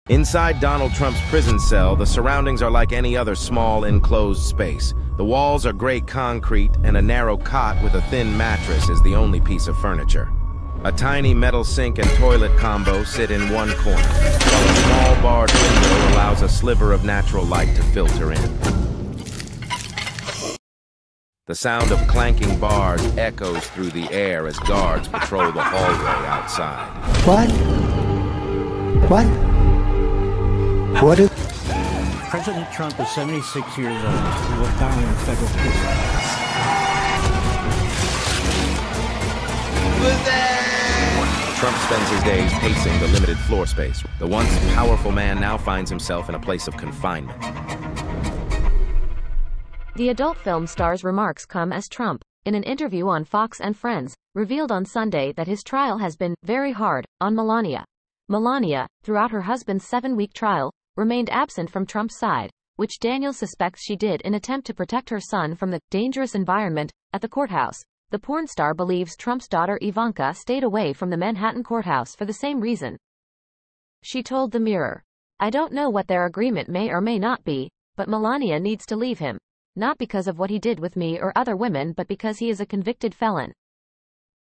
Inside Donald Trump's prison cell, the surroundings are like any other small, enclosed space. The walls are gray concrete, and a narrow cot with a thin mattress is the only piece of furniture. A tiny metal sink and toilet combo sit in one corner, while a small barred window allows a sliver of natural light to filter in. The sound of clanking bars echoes through the air as guards patrol the hallway outside. What? What is... President Trump is 76 years old. He will die in federal prison. Trump spends his days pacing the limited floor space. The once powerful man now finds himself in a place of confinement. The adult film star's remarks come as Trump, in an interview on Fox and Friends, revealed on Sunday that his trial has been very hard on Melania. Melania, throughout her husband's 7-week trial, remained absent from Trump's side, which Daniels suspects she did in attempt to protect her son from the dangerous environment at the courthouse. The porn star believes Trump's daughter Ivanka stayed away from the Manhattan courthouse for the same reason. She told the Mirror, "I don't know what their agreement may or may not be, but Melania needs to leave him. Not because of what he did with me or other women, but because he is a convicted felon.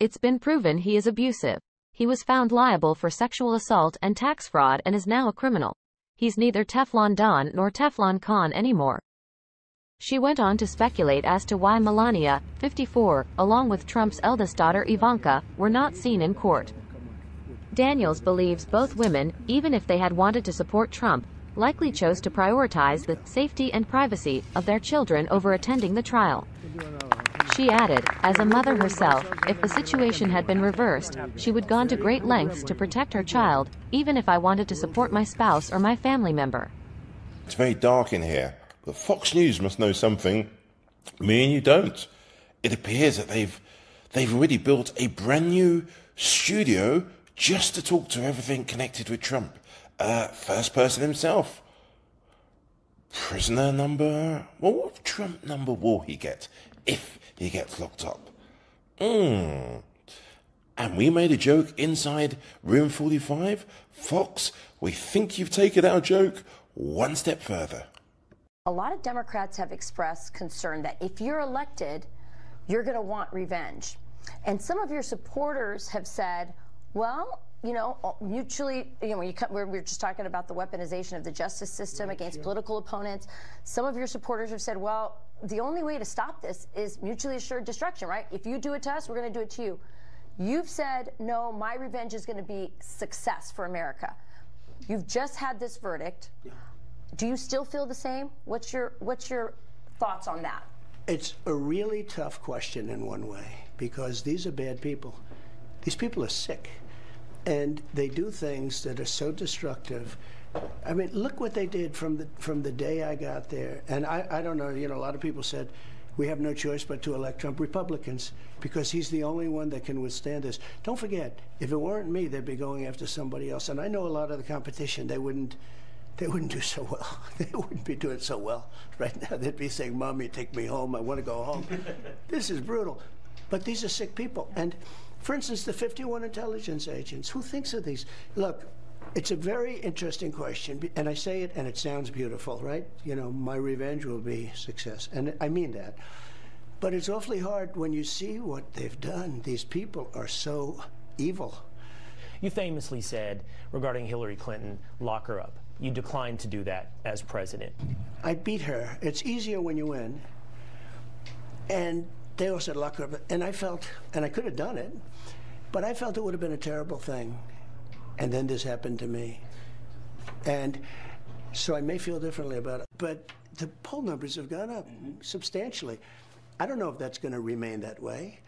It's been proven he is abusive. He was found liable for sexual assault and tax fraud and is now a criminal. He's neither Teflon Don nor Teflon Con anymore." She went on to speculate as to why Melania, 54, along with Trump's eldest daughter Ivanka, were not seen in court. Daniels believes both women, even if they had wanted to support Trump, likely chose to prioritize the safety and privacy of their children over attending the trial. She added, "As a mother herself, if the situation had been reversed, she would gone to great lengths to protect her child, even if I wanted to support my spouse or my family member." It's very dark in here, but Fox News must know something me and you don't. It appears that they've already built a brand new studio just to talk to everything connected with Trump. First person himself. Prisoner number... Well, what Trump number will he get if he gets locked up? And we made a joke inside room 45. Fox, we think you've taken our joke one step further. A lot of Democrats have expressed concern that if you're elected, you're going to want revenge. And some of your supporters have said, well, you know, mutually, you know, we're just talking about the weaponization of the justice system against political opponents. Some of your supporters have said, well, the only way to stop this is mutually assured destruction, right? If you do it to us, we're going to do it to you. You've said, no, my revenge is going to be success for America. You've just had this verdict. Yeah. Do you still feel the same? What's your thoughts on that? It's a really tough question in one way, because these are bad people. These people are sick, and they do things that are so destructive. I mean, look what they did from the day I got there. And I don't know, you know, a lot of people said, we have no choice but to elect Trump. Republicans, because he's the only one that can withstand this. Don't forget, if it weren't me, they'd be going after somebody else. And I know a lot of the competition, they wouldn't do so well. They wouldn't be doing so well right now. They'd be saying, "Mommy, take me home. I want to go home." This is brutal. But these are sick people. And for instance, the 51 intelligence agents, who thinks of these? Look, it's a very interesting question. And I say it, and it sounds beautiful, right? You know, my revenge will be success. And I mean that. But it's awfully hard when you see what they've done. These people are so evil. You famously said regarding Hillary Clinton, lock her up. You declined to do that as president. I beat her. It's easier when you win. And they all said lock her up. And I felt, and I could have done it, but I felt it would have been a terrible thing. And then this happened to me. And so I may feel differently about it. But the poll numbers have gone up substantially. I don't know if that's going to remain that way.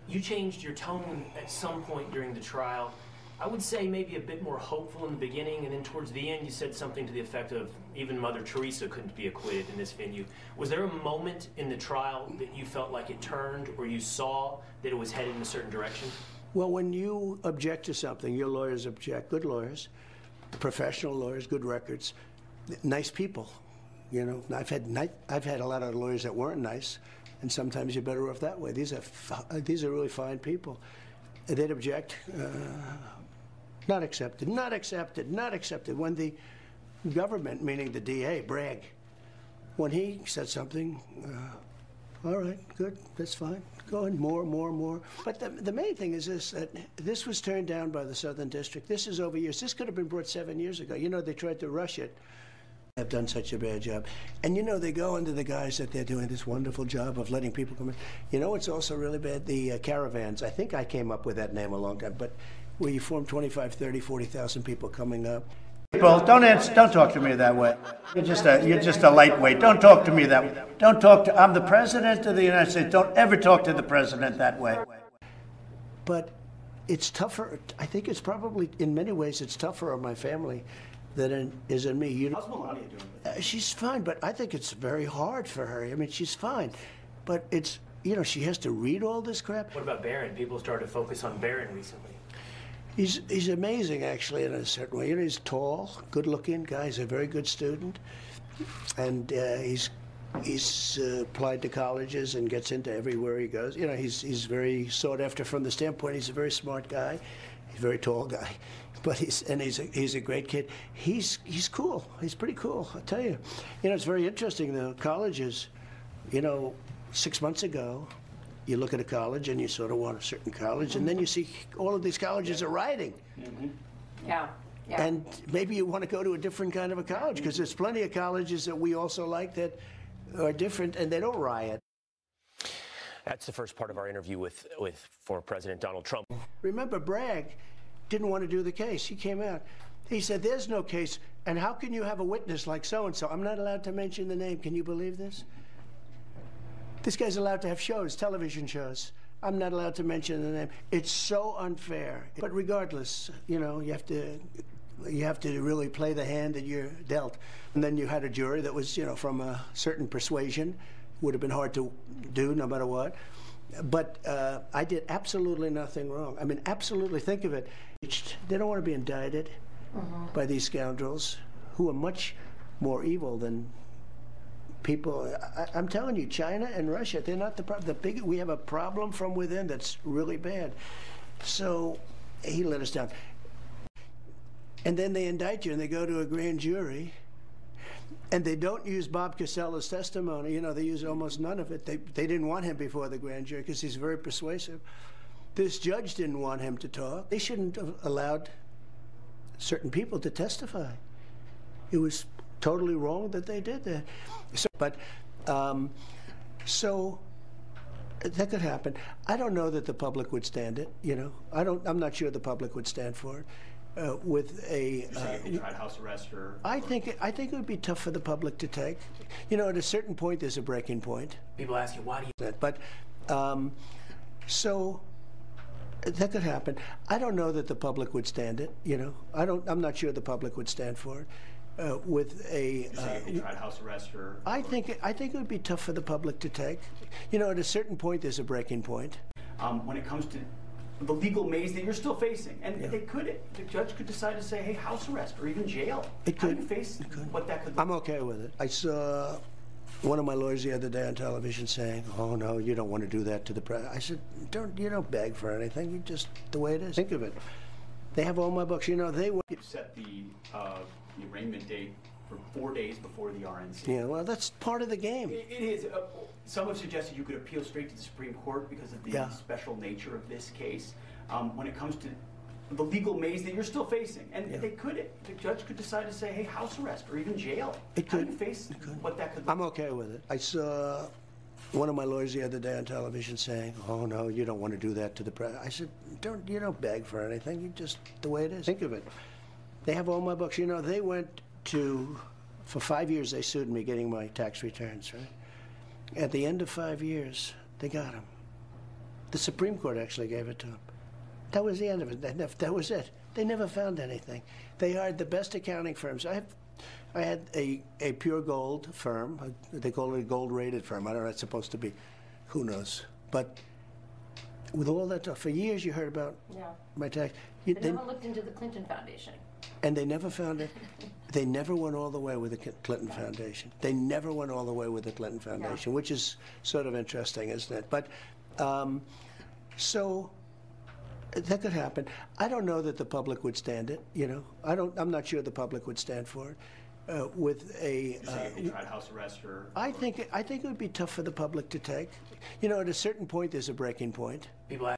You changed your tone at some point during the trial. I would say maybe a bit more hopeful in the beginning, and then towards the end you said something to the effect of even Mother Teresa couldn't be acquitted in this venue. Was there a moment in the trial that you felt like it turned, or you saw that it was headed in a certain direction? Well, when you object to something, your lawyers object, good lawyers, professional lawyers, good records, nice people. You know, I've had a lot of lawyers that weren't nice, and sometimes you're better off that way. These are really fine people. They'd object. Not accepted, not accepted, not accepted. When the government, meaning the DA, Bragg, when he said something, all right, good, that's fine. Go ahead, more. But the main thing is this, that this was turned down by the Southern District. This is over years. This could have been brought 7 years ago. You know, they tried to rush it. Have done such a bad job. And you know, they go into the guys that they're doing this wonderful job of letting people come in. You know, it's also really bad, the caravans. I think I came up with that name a long time, but where you form 25, 30, 40,000 people coming up. People, don't talk to me that way. You're just a lightweight. Don't talk to me that way. Don't talk to. I'm the president of the United States. Don't ever talk to the president that way. But it's tougher. I think it's probably, in many ways, it's tougher on my family than it is in me. You know, How's Melania doing? She's fine, but I think it's very hard for her. I mean, she's fine, but it's, you know, she has to read all this crap. What about Barron? People started to focus on Barron recently. He's amazing, actually, in a certain way. You know, he's tall, good-looking guy. He's a very good student, and he's applied to colleges and gets into everywhere he goes. You know, he's very sought after from the standpoint. He's a very smart guy. He's a very tall guy, but he's a great kid. He's cool. He's pretty cool, I'll tell you. You know, it's very interesting. The colleges, you know, 6 months ago, you look at a college and you sort of want a certain college, and then you see all of these colleges are rioting. Mm-hmm. Yeah. Yeah. And maybe you want to go to a different kind of a college, because there's plenty of colleges that we also like that are different, and they don't riot. That's the first part of our interview with former President Donald Trump. Remember, Bragg didn't want to do the case. He came out. He said, there's no case, and how can you have a witness like so-and-so? I'm not allowed to mention the name. Can you believe this? This guy's allowed to have shows, television shows. I'm not allowed to mention the name. It's so unfair. But regardless, you know, you have to really play the hand that you're dealt. And then you had a jury that was, you know, from a certain persuasion. Would have been hard to do no matter what. But I did absolutely nothing wrong. I mean, absolutely, think of it. They don't want to be indicted by these scoundrels who are much more evil than people. I'm telling you, China and Russia, they're not the problem. We have a problem from within that's really bad. So he let us down. And then they indict you and they go to a grand jury, and they don't use Bob Casella's testimony. You know, they use almost none of it. They didn't want him before the grand jury because he's very persuasive. This judge didn't want him to talk. They shouldn't have allowed certain people to testify. It was totally wrong that they did that. So that could happen. I don't know that the public would stand it. You know, I'm not sure the public would stand for it. With a, if they tried house arrest or I think it would be tough for the public to take. You know, at a certain point, there's a breaking point. People ask you, why do you? But so that could happen. I don't know that the public would stand it. You know, I'm not sure the public would stand for it. With a, if they tried house arrest or I think it would be tough for the public to take. You know, at a certain point, there's a breaking point. When it comes to the legal maze that you're still facing, and the judge could decide to say, hey, house arrest or even jail. How do you face what that could look like? I'm okay with it. I saw one of my lawyers the other day on television saying, oh no, you don't want to do that to the president. I said, you don't beg for anything. You just, the way it is. Think of it. They have all my books. You know, they were. You've set the arraignment date for 4 days before the RNC. Yeah, well, that's part of the game. It is. Some have suggested you could appeal straight to the Supreme Court because of the special nature of this case. When it comes to the legal maze that you're still facing, and the judge could decide to say, hey, house arrest or even jail. How do you face what that could look like? I'm okay with it. I saw one of my lawyers the other day on television saying, oh no, you don't want to do that to the president. I said, you don't beg for anything. You just, the way it is. Think of it. They have all my books. You know, they went for 5 years, they sued me getting my tax returns, right? At the end of 5 years, they got them. The Supreme Court actually gave it to them. That was the end of it. That was it. They never found anything. They hired the best accounting firms. I had a pure gold firm. They call it a gold-rated firm. I don't know, it's supposed to be. Who knows? But with all that stuff, for years you heard about my tax. But no one looked into the Clinton Foundation. And they never found it. They never went all the way with the Clinton Foundation. They never went all the way with the Clinton Foundation, which is sort of interesting, isn't it? But so that could happen. I don't know that the public would stand it. You know, I'm not sure the public would stand for it. with a. They tried house arrest or. I think it would be tough for the public to take. You know, at a certain point, there's a breaking point. People